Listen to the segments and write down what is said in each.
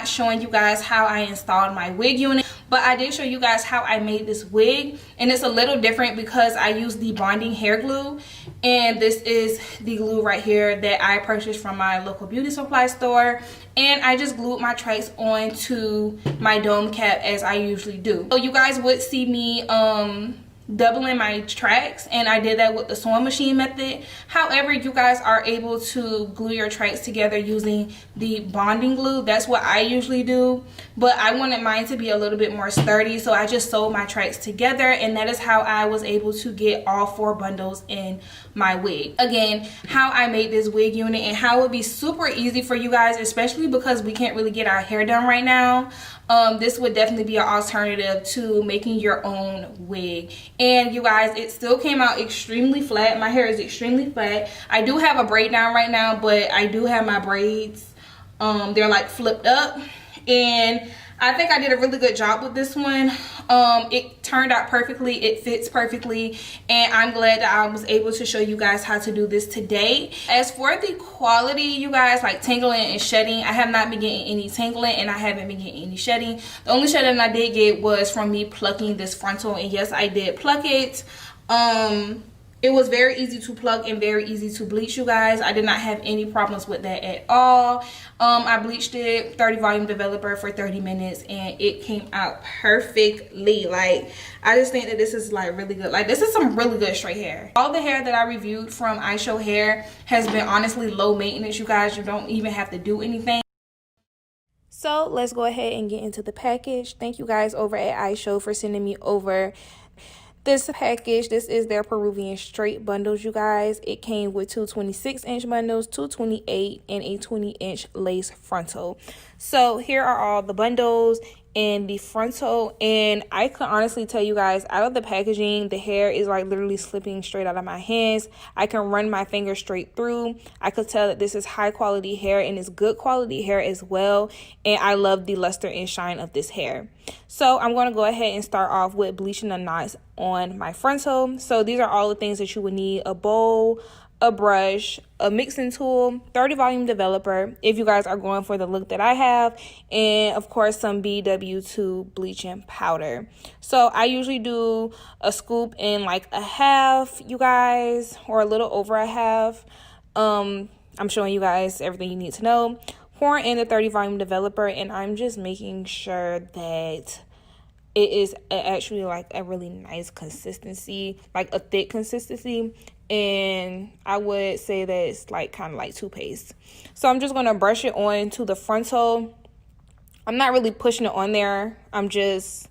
not showing you guys how I installed my wig unit, but I did show you guys how I made this wig, and it's a little different because I use the bonding hair glue, and this is the glue right here that I purchased from my local beauty supply store, and I just glued my tracks onto my dome cap as I usually do. So you guys would see me doubling my tracks, and I did that with the sewing machine method. However, you guys are able to glue your tracks together using the bonding glue. That's what I usually do, but I wanted mine to be a little bit more sturdy, so I just sewed my tracks together, and that is how I was able to get all 4 bundles in my wig. Again, how I made this wig unit and how it would be super easy for you guys, especially because we can't really get our hair done right now. This would definitely be an alternative to making your own wig. And you guys, it still came out extremely flat. My hair is extremely flat. I do have a braid down right now, but I do have my braids, they're like flipped up, and I think I did a really good job with this one. It turned out perfectly, it fits perfectly, and I'm glad that I was able to show you guys how to do this today. As for the quality, you guys, like tangling and shedding, I have not been getting any tangling and I haven't been getting any shedding. The only shedding I did get was from me plucking this frontal, and yes, I did pluck it. It was very easy to pluck and very easy to bleach, you guys. I did not have any problems with that at all. I bleached it 30 volume developer for 30 minutes and it came out perfectly. Like, I just think that this is like really good. Like, this is some really good straight hair. All the hair that I reviewed from Ishow hair has been honestly low maintenance, you guys. You don't even have to do anything. So let's go ahead and get into the package. Thank you guys over at Ishow for sending me over this package. This is their Peruvian straight bundles, you guys. It came with 2 26-inch bundles, 2 28, and a 20-inch lace frontal. So here are all the bundles and the frontal, and I can honestly tell you guys, out of the packaging, the hair is like literally slipping straight out of my hands. I can run my finger straight through. I could tell that this is high quality hair and it's good quality hair as well, and I love the luster and shine of this hair. So I'm going to go ahead and start off with bleaching the knots on my frontal. So these are all the things that you would need: a bowl, a brush, a mixing tool, 30 volume developer if you guys are going for the look that I have, and of course some BW2 bleaching powder. So I usually do a scoop in like a half, you guys, or a little over a half. I'm showing you guys everything you need to know. Pour in the 30 volume developer, and I'm just making sure that it is actually like a really nice consistency, like a thick consistency. And I would say that it's like kind of like toothpaste. So I'm just going to brush it on to the frontal. I'm not really pushing it on there. I'm just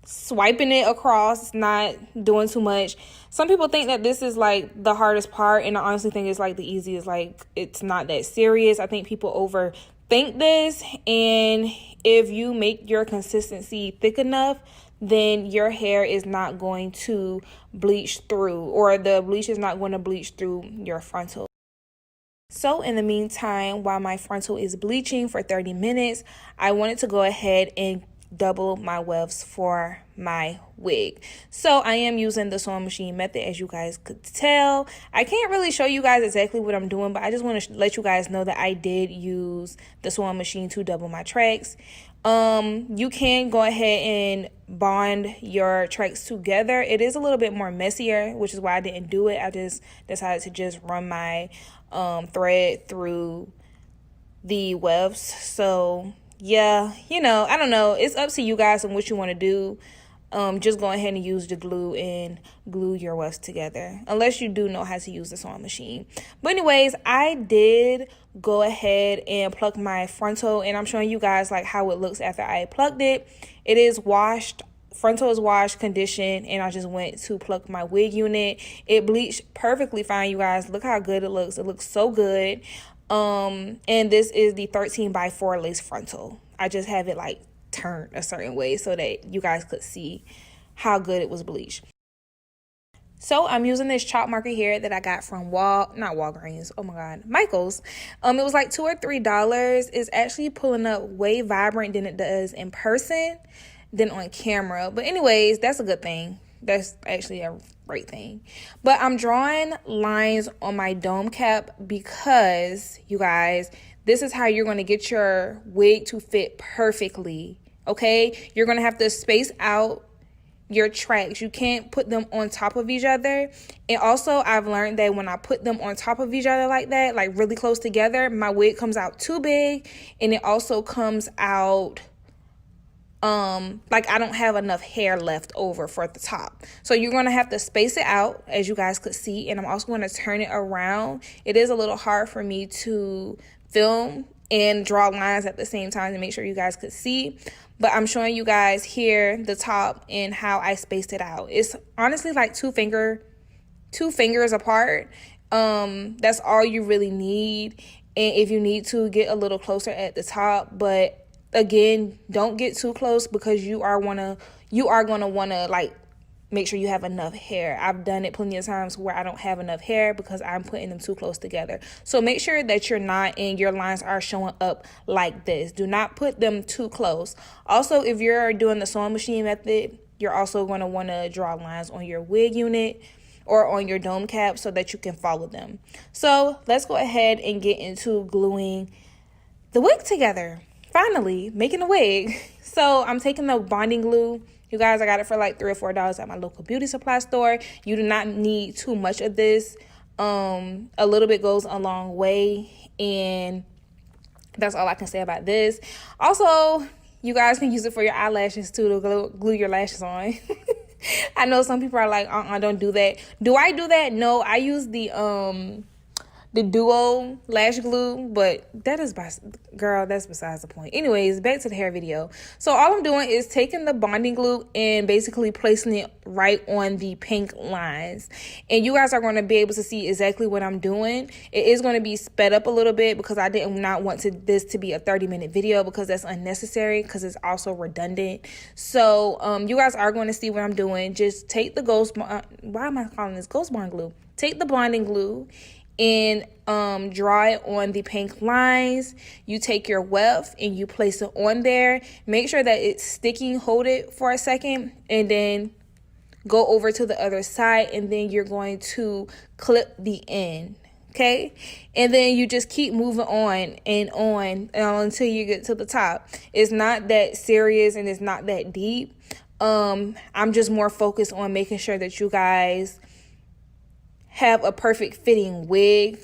swiping it across. It's not doing too much. Some people think that this is like the hardest part, and I honestly think it's like the easiest. Like, it's not that serious. I think people overthink this, and if you make your consistency thick enough, then your hair is not going to bleach through, or the bleach is not going to bleach through your frontal. So in the meantime, while my frontal is bleaching for 30 minutes, I wanted to go ahead and double my wefts for my wig. So I am using the sewing machine method, as you guys could tell. I can't really show you guys exactly what I'm doing, but I just want to let you guys know that I did use the sewing machine to double my tracks. You can go ahead and bond your tracks together. It is a little bit more messier, which is why I didn't do it. I just decided to just run my thread through the wefts. So yeah, you know, I don't know, it's up to you guys on what you want to do. Just go ahead and use the glue and glue your wefts together, unless you do know how to use the sewing machine. But anyways, I did go ahead and pluck my frontal, and I'm showing you guys like how it looks after I plucked it. It is washed. Frontal is washed, conditioned, and I just went to pluck my wig unit. It bleached perfectly fine, you guys. Look how good it looks. It looks so good. And this is the 13x4 lace frontal. I just have it like turned a certain way so that you guys could see how good it was bleached. So I'm using this chalk marker here that I got from Walgreens, oh my god, Michael's. It was like $2 or $3. It's actually pulling up way vibrant than it does in person than on camera. But anyways, that's a good thing. That's actually a great thing. But I'm drawing lines on my dome cap because, you guys, this is how you're going to get your wig to fit perfectly. Okay, you're going to have to space out your tracks. You can't put them on top of each other. And also, I've learned that when I put them on top of each other like that, like really close together, my wig comes out too big, and it also comes out like I don't have enough hair left over for the top. So you're going to have to space it out, as you guys could see, and I'm also going to turn it around. It is a little hard for me to film and draw lines at the same time to make sure you guys could see, but I'm showing you guys here the top and how I spaced it out. It's honestly like two fingers apart. That's all you really need. And if you need to, get a little closer at the top, but again, don't get too close because you are gonna wanna like make sure you have enough hair. I've done it plenty of times where I don't have enough hair because I'm putting them too close together. So make sure that you're not and your lines are showing up like this. Do not put them too close. Also, if you're doing the sewing machine method, you're also going to want to draw lines on your wig unit or on your dome cap so that you can follow them. So let's go ahead and get into gluing the wig together. Finally, making a wig. So I'm taking the bonding glue. You guys, I got it for like $3 or $4 at my local beauty supply store. You do not need too much of this. A little bit goes a long way, and that's all I can say about this. Also, you guys can use it for your eyelashes too, to glue your lashes on. I know some people are like, don't do that. Do I do that? No, I use the duo lash glue, but that's besides the point. Anyways, back to the hair video. So all I'm doing is taking the bonding glue and basically placing it right on the pink lines, and you guys are going to be able to see exactly what I'm doing. It is going to be sped up a little bit because I did not want this to be a 30-minute video because that's unnecessary, because it's also redundant. So you guys are going to see what I'm doing. Just take the why am I calling this Ghost Bond glue? Take the bonding glue and draw it on the pink lines. You take your weft and you place it on there. Make sure that it's sticking. Hold it for a second and then go over to the other side, and then you're going to clip the end. Okay, and then you just keep moving on and on until you get to the top. It's not that serious and it's not that deep. I'm just more focused on making sure that you guys have a perfect fitting wig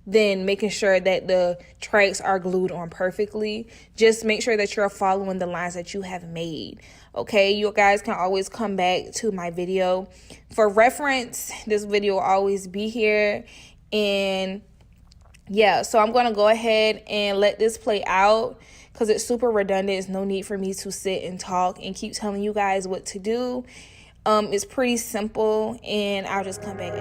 than making sure that the tracks are glued on perfectly. Just make sure that you're following the lines that you have made. Okay, you guys can always come back to my video for reference. This video will always be here. And yeah, so I'm going to go ahead and let this play out because it's super redundant. There's no need for me to sit and talk and keep telling you guys what to do. It's pretty simple, and I'll just come back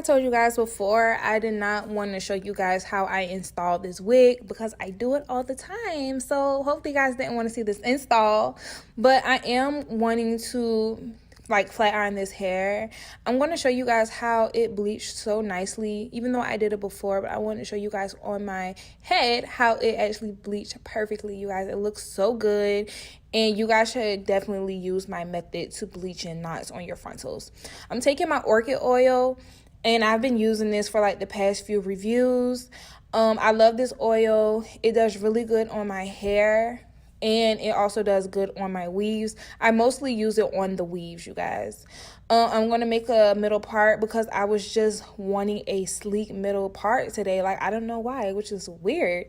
told you guys before, I did not want to show you guys how I installed this wig because I do it all the time. So hopefully you guys didn't want to see this install, but I am wanting to like flat iron this hair. I'm going to show you guys how it bleached so nicely, even though I did it before, but I want to show you guys on my head how it actually bleached perfectly. You guys, it looks so good, and you guys should definitely use my method to bleach in knots on your frontals. I'm taking my orchid oil, and I've been using this for like the past few reviews. I love this oil. It does really good on my hair, and it also does good on my weaves. I mostly use it on the weaves, you guys. I'm going to make a middle part because I was just wanting a sleek middle part today. Like, I don't know why, which is weird.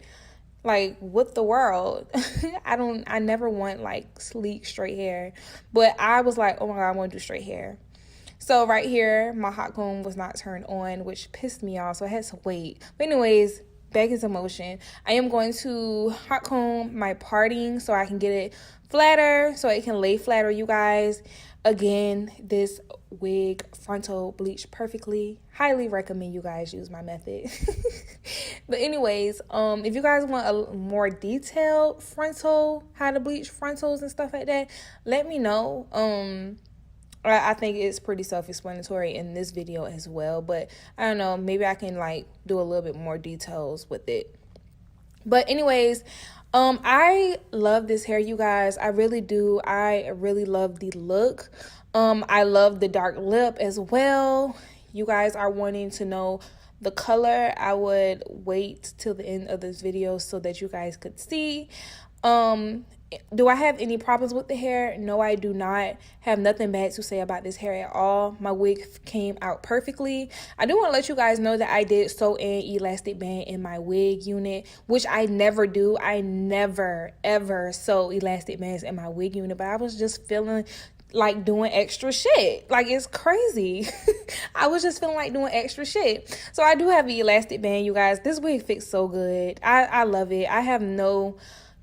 Like, what the world? I never want like sleek straight hair. But I was like, oh my God, I want to do straight hair. So right here, my hot comb was not turned on, which pissed me off. So I had to wait. But anyways, back into motion. I am going to hot comb my parting so I can get it flatter, so it can lay flatter, you guys. Again, this wig frontal bleached perfectly. Highly recommend you guys use my method. But anyways, if you guys want a more detailed frontal, how to bleach frontals and stuff like that, let me know. I think it's pretty self-explanatory in this video as well, but I don't know, maybe I can like do a little bit more details with it. But anyways, I love this hair, you guys. I really do. I really love the look. I love the dark lip as well. You guys are wanting to know the color. I would wait till the end of this video so that you guys could see. Do I have any problems with the hair? No, I do not have nothing bad to say about this hair at all. My wig came out perfectly. I do want to let you guys know that I did sew in elastic band in my wig unit, which I never do. I never ever sew elastic bands in my wig unit, but I was just feeling like doing extra shit. Like, it's crazy. I was just feeling like doing extra shit. So I do have the elastic band, you guys. This wig fits so good. I love it. I have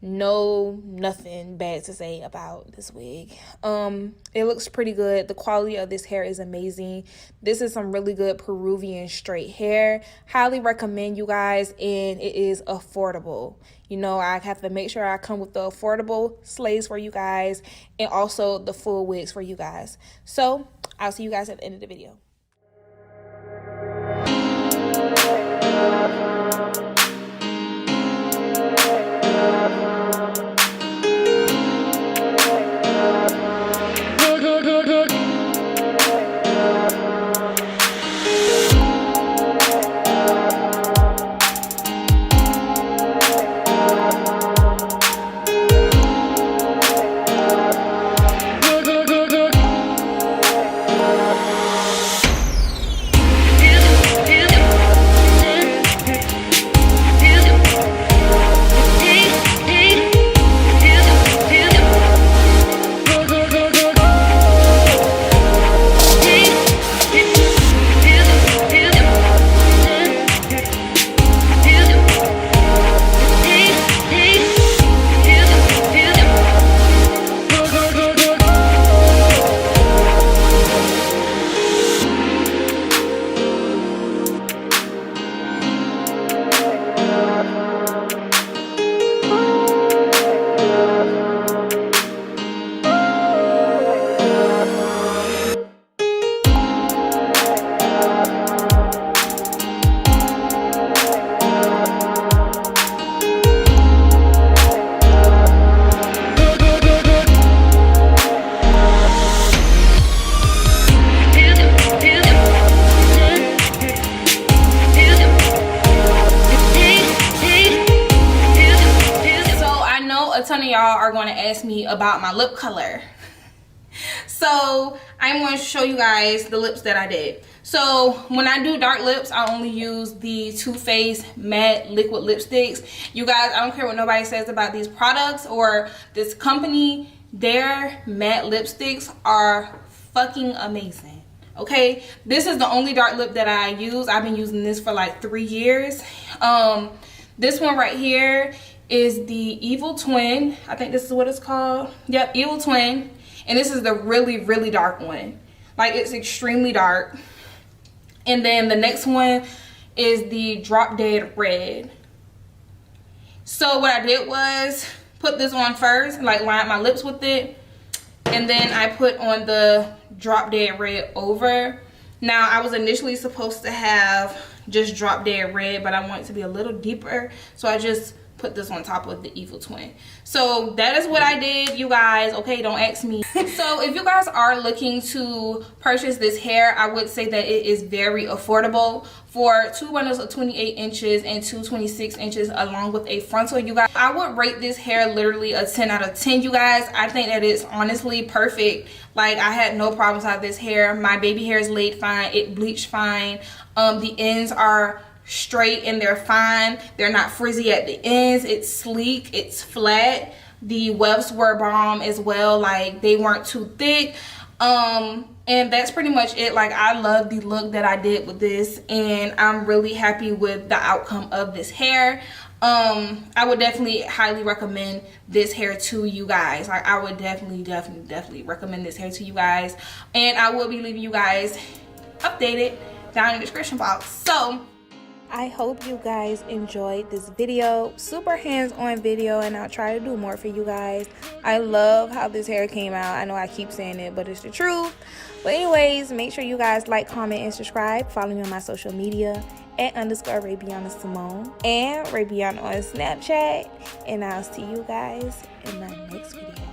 nothing bad to say about this wig. It looks pretty good. The quality of this hair is amazing. This is some really good Peruvian straight hair. Highly recommend, you guys, and it is affordable. You know, I have to make sure I come with the affordable slays for you guys and also the full wigs for you guys. So I'll see you guys at the end of the video. A ton of y'all are going to ask me about my lip color. So I'm going to show you guys the lips that I did. So when I do dark lips, I only use the Too Faced matte liquid lipsticks. You guys, I don't care what nobody says about these products or this company. Their matte lipsticks are fucking amazing. Okay, this is the only dark lip that I use. I've been using this for like 3 years. This one right here is the Evil Twin. I think this is what it's called. Yep, Evil Twin. And this is the really, really dark one. Like, it's extremely dark. And then the next one is the Drop Dead Red. So what I did was put this on first, like line my lips with it, and then I put on the Drop Dead Red over. Now I was initially supposed to have just Drop Dead Red, but I want it to be a little deeper, so I just put this on top of the Evil Twin. So that is what I did, you guys. Okay, don't ask me. So if you guys are looking to purchase this hair, I would say that it is very affordable for 2 bundles of 28 inches and 2 26 inches along with a frontal. You guys, I would rate this hair literally a 10 out of 10, you guys. I think that it's honestly perfect. Like, I had no problems with this hair. My baby hair is laid fine, it bleached fine. The ends are straight and they're fine. They're not frizzy at the ends. It's sleek, it's flat. The wefts were bomb as well, like they weren't too thick. And that's pretty much it. Like, I love the look that I did with this, and I'm really happy with the outcome of this hair. I would definitely highly recommend this hair to you guys. Like, I would definitely recommend this hair to you guys, and I will be leaving you guys updated down in the description box. So I hope you guys enjoyed this video. Super hands-on video, and I'll try to do more for you guys. I love how this hair came out. I know I keep saying it, but it's the truth. But anyways, make sure you guys like, comment, and subscribe. Follow me on my social media at _Rabiana Simone and Rabiana on Snapchat. And I'll see you guys in my next video.